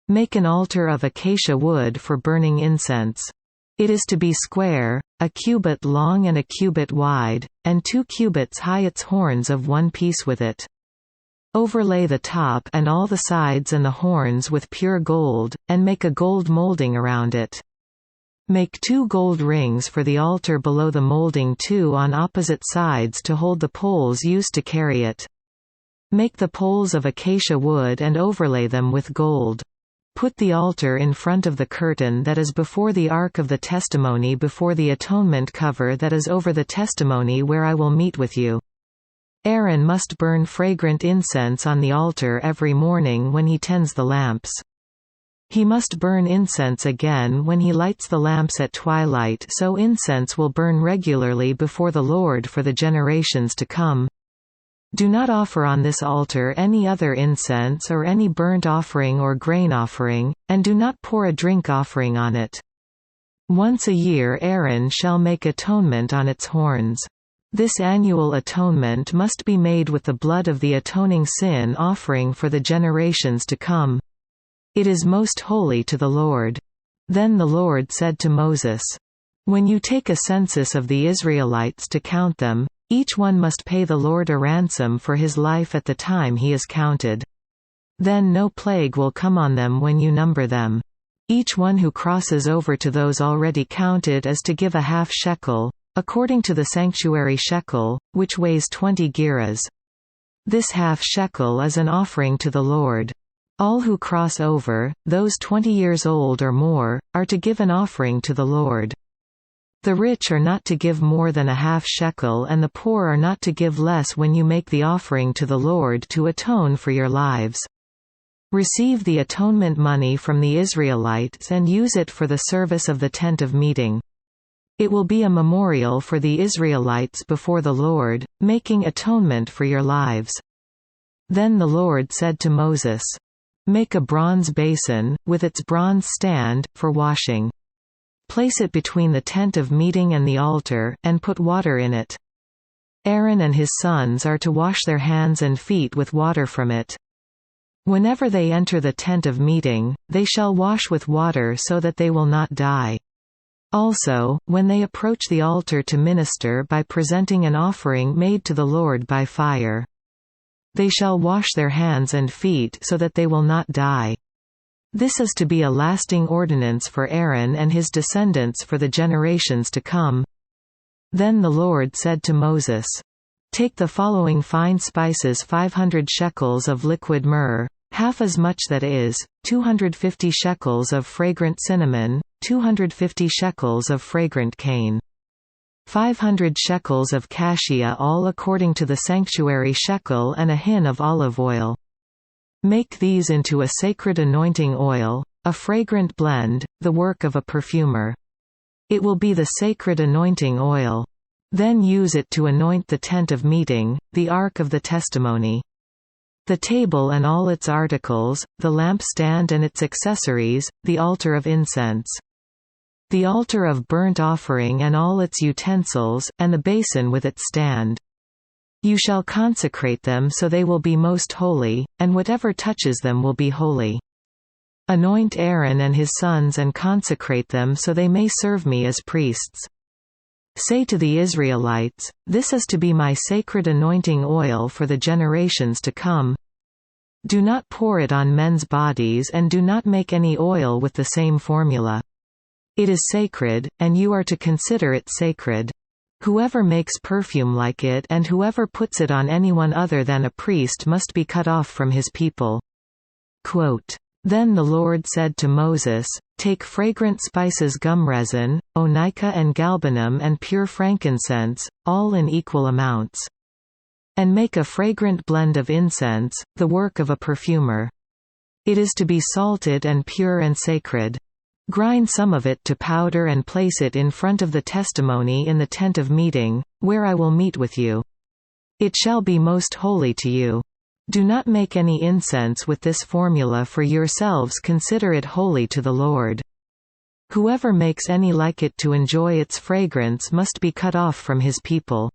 Make an altar of acacia wood for burning incense. It is to be square, a cubit long and a cubit wide, and 2 cubits high, its horns of one piece with it. Overlay the top and all the sides and the horns with pure gold, and make a gold molding around it. Make 2 gold rings for the altar below the molding, 2 on opposite sides to hold the poles used to carry it. Make the poles of acacia wood and overlay them with gold. Put the altar in front of the curtain that is before the Ark of the Testimony, before the atonement cover that is over the testimony where I will meet with you. Aaron must burn fragrant incense on the altar every morning when he tends the lamps. He must burn incense again when he lights the lamps at twilight, so incense will burn regularly before the Lord for the generations to come. Do not offer on this altar any other incense or any burnt offering or grain offering, and do not pour a drink offering on it. Once a year Aaron shall make atonement on its horns. This annual atonement must be made with the blood of the atoning sin offering for the generations to come. It is most holy to the Lord. Then the Lord said to Moses, "When you take a census of the Israelites to count them, each one must pay the Lord a ransom for his life at the time he is counted. Then no plague will come on them when you number them. Each one who crosses over to those already counted is to give a half shekel, according to the sanctuary shekel, which weighs 20 gerahs. This half shekel is an offering to the Lord. All who cross over, those 20 years old or more, are to give an offering to the Lord. The rich are not to give more than a half shekel, and the poor are not to give less when you make the offering to the Lord to atone for your lives. Receive the atonement money from the Israelites and use it for the service of the tent of meeting. It will be a memorial for the Israelites before the Lord, making atonement for your lives." Then the Lord said to Moses, "Make a bronze basin, with its bronze stand, for washing. Place it between the tent of meeting and the altar, and put water in it. Aaron and his sons are to wash their hands and feet with water from it. Whenever they enter the tent of meeting, they shall wash with water so that they will not die. Also, when they approach the altar to minister by presenting an offering made to the Lord by fire, they shall wash their hands and feet so that they will not die. This is to be a lasting ordinance for Aaron and his descendants for the generations to come." Then the Lord said to Moses, "Take the following fine spices: 500 shekels of liquid myrrh, half as much, that is, 250 shekels of fragrant cinnamon, 250 shekels of fragrant cane, 500 shekels of cassia, all according to the sanctuary shekel, and a hin of olive oil. Make these into a sacred anointing oil, a fragrant blend, the work of a perfumer. It will be the sacred anointing oil. Then use it to anoint the tent of meeting, the Ark of the Testimony, the table and all its articles, the lampstand and its accessories, the altar of incense, the altar of burnt offering and all its utensils, and the basin with its stand. You shall consecrate them so they will be most holy, and whatever touches them will be holy. Anoint Aaron and his sons and consecrate them so they may serve me as priests. Say to the Israelites, this is to be my sacred anointing oil for the generations to come. Do not pour it on men's bodies, and do not make any oil with the same formula. It is sacred, and you are to consider it sacred. Whoever makes perfume like it and whoever puts it on anyone other than a priest must be cut off from his people." Quote, "Then the Lord said to Moses, Take fragrant spices, gum resin, onycha and galbanum, and pure frankincense, all in equal amounts. And make a fragrant blend of incense, the work of a perfumer. It is to be salted and pure and sacred. Grind some of it to powder and place it in front of the testimony in the tent of meeting, where I will meet with you. It shall be most holy to you. Do not make any incense with this formula for yourselves, consider it holy to the Lord. Whoever makes any like it to enjoy its fragrance must be cut off from his people."